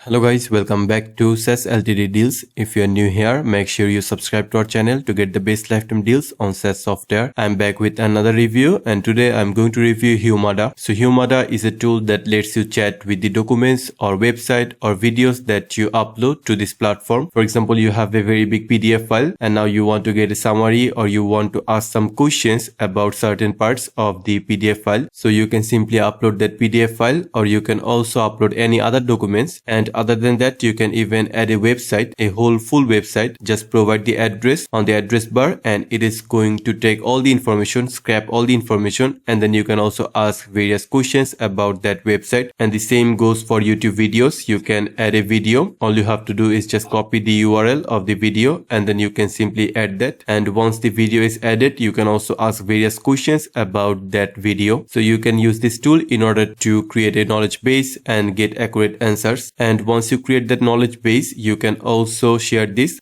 Hello guys, welcome back to SaaS Ltd deals. If you are new here, make sure you subscribe to our channel to get the best lifetime deals on SaaS software. I'm back with another review and today I'm going to review Humata. So Humata is a tool that lets you chat with the documents or website or videos that you upload to this platform. For example, you have a very big PDF file and now you want to get a summary or you want to ask some questions about certain parts of the PDF file. So you can simply upload that PDF file or you can also upload any other documents, and other than that you can even add a website, a whole full website. Just provide the address on the address bar and it is going to take all the information, scrap all the information, and then you can also ask various questions about that website. And the same goes for YouTube videos. You can add a video. All you have to do is just copy the URL of the video and then you can simply add that, and once the video is added you can also ask various questions about that video. So you can use this tool in order to create a knowledge base and get accurate answers. And once you create that knowledge base, you can also share this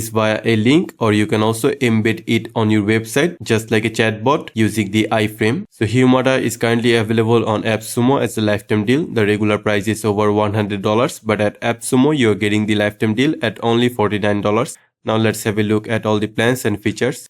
via a link, or you can also embed it on your website just like a chatbot using the iframe. So Humata is currently available on Appsumo as a lifetime deal. The regular price is over $100, but at Appsumo you're getting the lifetime deal at only $49. Now let's have a look at all the plans and features.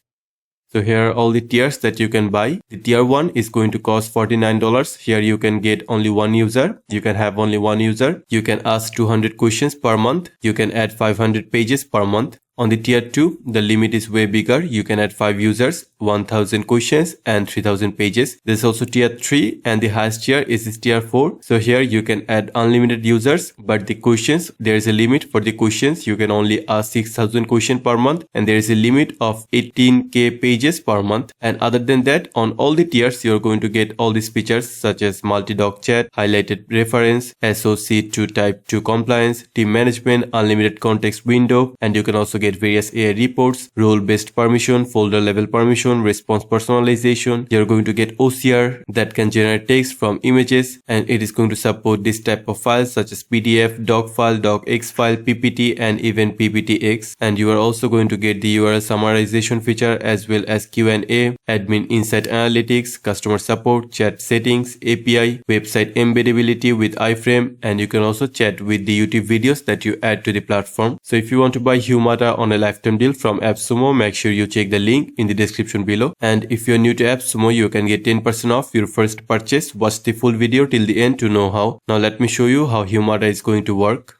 So here are all the tiers that you can buy. The tier 1 is going to cost $49. Here you can get only one user. You can have only one user. You can ask 200 questions per month. You can add 500 pages per month. On the tier 2, the limit is way bigger. You can add 5 users, 1000 questions and 3000 pages. There's also tier 3 and the highest tier is this tier 4. So here you can add unlimited users, but the questions, there is a limit for the questions. You can only ask 6000 questions per month and there is a limit of 18k pages per month. And other than that, on all the tiers, you're going to get all these features such as multi-doc chat, highlighted reference, SOC to type 2 compliance, team management, unlimited context window, and you can also get various AI reports, role-based permission, folder level permission, response personalization. You're going to get OCR that can generate text from images, and it is going to support this type of files such as PDF, doc file, docx file, PPT, and even PPTX. And you are also going to get the URL summarization feature as well as Q&A, admin insight analytics, customer support, chat settings, API, website embeddability with iframe, and you can also chat with the YouTube videos that you add to the platform. So if you want to buy Humata on a lifetime deal from Appsumo, make sure you check the link in the description below. And if you're new to Appsumo, you can get 10% off your first purchase. Watch the full video till the end to know how. Now let me show you how Humata is going to work.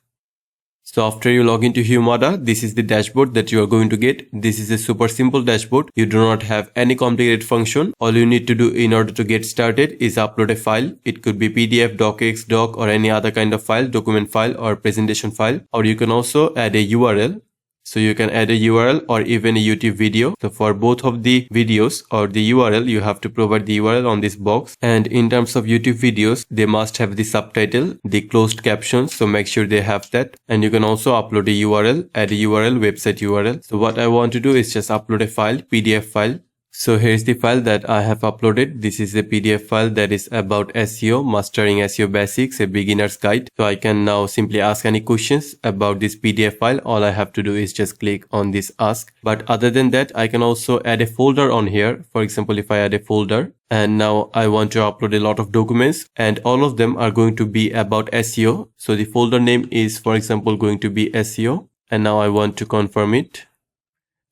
So after you log into Humata, this is the dashboard that you are going to get. This is a super simple dashboard. You do not have any complicated function. All you need to do in order to get started is upload a file. It could be PDF, docx, doc, or any other kind of file, document file or presentation file. Or you can also add a URL. So you can add a URL or even a YouTube video. So for both of the videos or the URL, you have to provide the URL on this box. And in terms of YouTube videos, they must have the subtitle, the closed captions. So make sure they have that. And you can also upload a URL, add a URL, website URL. So what I want to do is just upload a file, PDF file. So here's the file that I have uploaded. This is a PDF file that is about SEO, mastering SEO basics, a beginner's guide. So I can now simply ask any questions about this PDF file. All I have to do is just click on this ask. But other than that, I can also add a folder on here. For example, if I add a folder and now I want to upload a lot of documents and all of them are going to be about SEO. So the folder name is, for example, going to be SEO. And now I want to confirm it.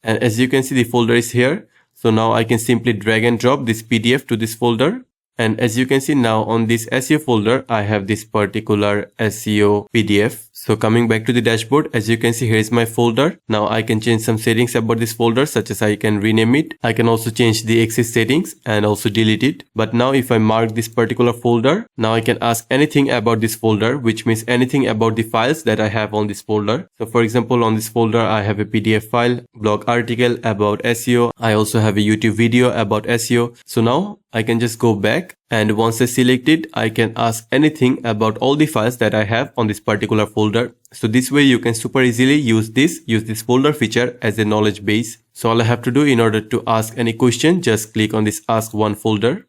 And as you can see, the folder is here. So now I can simply drag and drop this PDF to this folder. And as you can see now on this SEO folder, I have this particular SEO PDF. So coming back to the dashboard, as you can see, here is my folder. Now I can change some settings about this folder, such as I can rename it. I can also change the access settings and also delete it. But now if I mark this particular folder, now I can ask anything about this folder, which means anything about the files that I have on this folder. So for example, on this folder, I have a PDF file, blog article about SEO. I also have a YouTube video about SEO. So now I can just go back, and once I select it, I can ask anything about all the files that I have on this particular folder. So this way you can super easily use this folder feature as a knowledge base. So all I have to do in order to ask any question, just click on this ask one folder.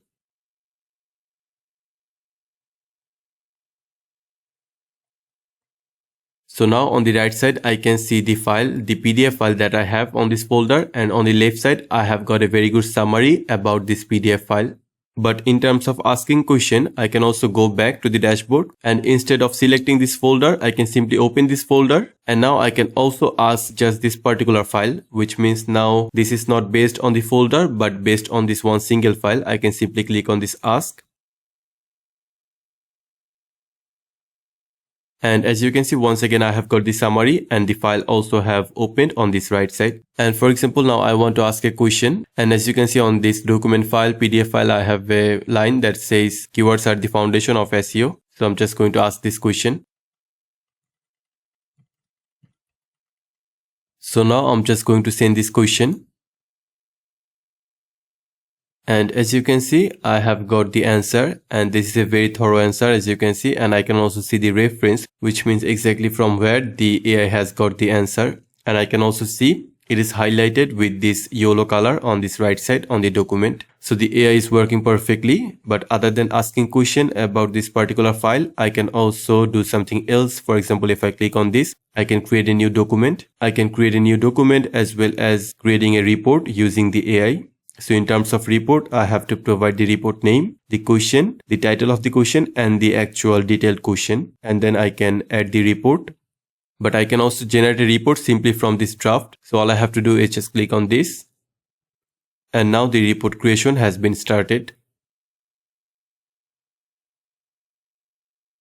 So now on the right side, I can see the file, the PDF file that I have on this folder, and on the left side, I have got a very good summary about this PDF file. But in terms of asking question, I can also go back to the dashboard, and instead of selecting this folder, I can simply open this folder, and now I can also ask just this particular file, which means now this is not based on the folder but based on this one single file. I can simply click on this ask. And as you can see, once again, I have got the summary and the file also have opened on this right side. And for example, now I want to ask a question. And as you can see on this document file, PDF file, I have a line that says keywords are the foundation of SEO. So I'm just going to ask this question. So now I'm just going to send this question. And as you can see, I have got the answer, and this is a very thorough answer, as you can see, and I can also see the reference, which means exactly from where the AI has got the answer. And I can also see it is highlighted with this yellow color on this right side on the document. So the AI is working perfectly. But other than asking question about this particular file, I can also do something else. For example, if I click on this, I can create a new document. I can create a new document as well as creating a report using the AI. So in terms of report, I have to provide the report name, the question, the title of the question, and the actual detailed question. And then I can add the report. But I can also generate a report simply from this draft. So all I have to do is just click on this. And now the report creation has been started.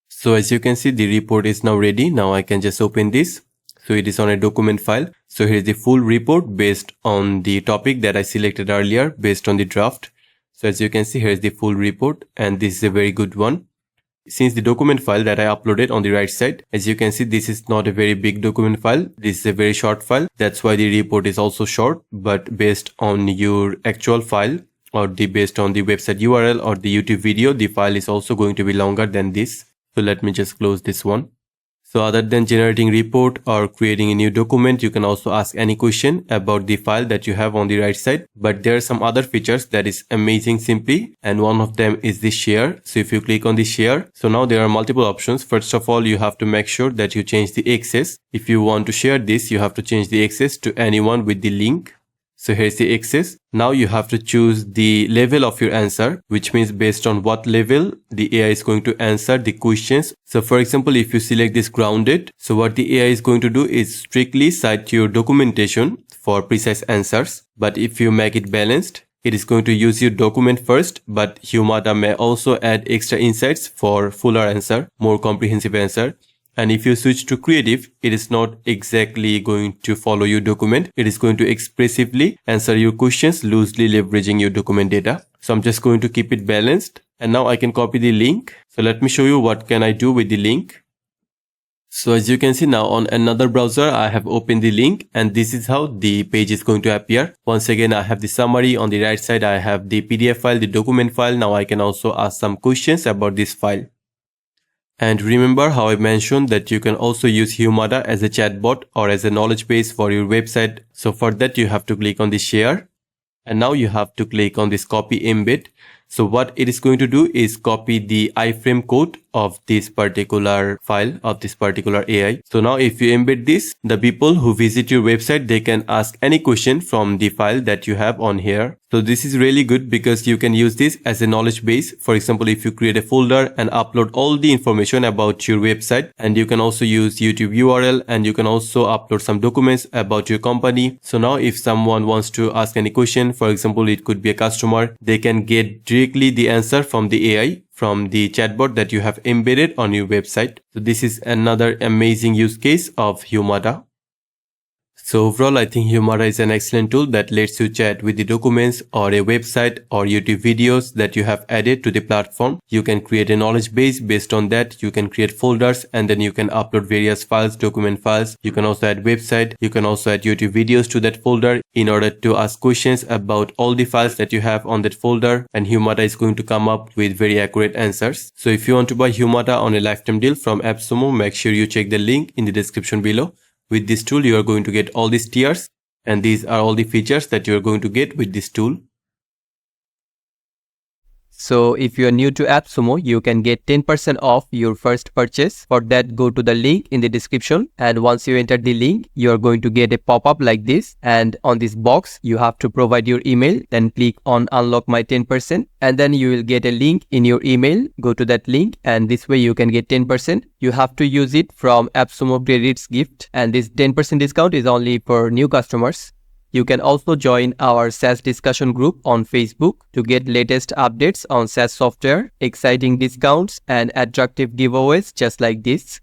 So as you can see, the report is now ready. Now I can just open this. So it is on a document file. So here is the full report based on the topic that I selected earlier based on the draft. So as you can see, here is the full report, and this is a very good one. Since the document file that I uploaded on the right side, as you can see, this is not a very big document file. This is a very short file. That's why the report is also short, but based on your actual file or based on the website URL or the YouTube video, the file is also going to be longer than this. So let me just close this one. So other than generating report or creating a new document, you can also ask any question about the file that you have on the right side. But there are some other features that is amazing simply, and one of them is the share. So if you click on the share, so now there are multiple options. First of all, you have to make sure that you change the access. If you want to share this, you have to change the access to anyone with the link. So here's the access. Now you have to choose the level of your answer, which means based on what level the AI is going to answer the questions. So for example, if you select this grounded, so what the AI is going to do is strictly cite your documentation for precise answers. But if you make it balanced, it is going to use your document first, but Humata may also add extra insights for fuller answer, more comprehensive answer. And if you switch to creative, it is not exactly going to follow your document. It is going to expressively answer your questions, loosely leveraging your document data. So I'm just going to keep it balanced. And now I can copy the link. So let me show you what can I do with the link. So as you can see now on another browser, I have opened the link, and this is how the page is going to appear. Once again, I have the summary. On the right side, I have the PDF file, the document file. Now I can also ask some questions about this file. And remember how I mentioned that you can also use Humata as a chatbot or as a knowledge base for your website. So for that, you have to click on the share. And now you have to click on this copy embed. So what it is going to do is copy the iframe code of this particular file, of this particular AI. So now if you embed this, the people who visit your website, they can ask any question from the file that you have on here. So this is really good because you can use this as a knowledge base. For example, if you create a folder and upload all the information about your website, and you can also use YouTube URL, and you can also upload some documents about your company. So now if someone wants to ask any question, for example, it could be a customer, they can get directly the answer from the AI, from the chatbot that you have embedded on your website. So this is another amazing use case of Humata. So overall, I think Humata is an excellent tool that lets you chat with the documents or a website or YouTube videos that you have added to the platform. You can create a knowledge base based on that. You can create folders, and then you can upload various files, document files. You can also add website. You can also add YouTube videos to that folder in order to ask questions about all the files that you have on that folder. And Humata is going to come up with very accurate answers. So if you want to buy Humata on a lifetime deal from Appsumo, make sure you check the link in the description below. With this tool, you are going to get all these tiers, and these are all the features that you are going to get with this tool. So if you are new to Appsumo, you can get 10% off your first purchase. For that, go to the link in the description, and once you enter the link, you are going to get a pop-up like this, and on this box you have to provide your email, then click on unlock my 10%, and then you will get a link in your email. Go to that link, and this way you can get 10%. You have to use it from Appsumo credits gift, and this 10% discount is only for new customers. You can also join our SaaS discussion group on Facebook to get latest updates on SaaS software, exciting discounts, and attractive giveaways just like this.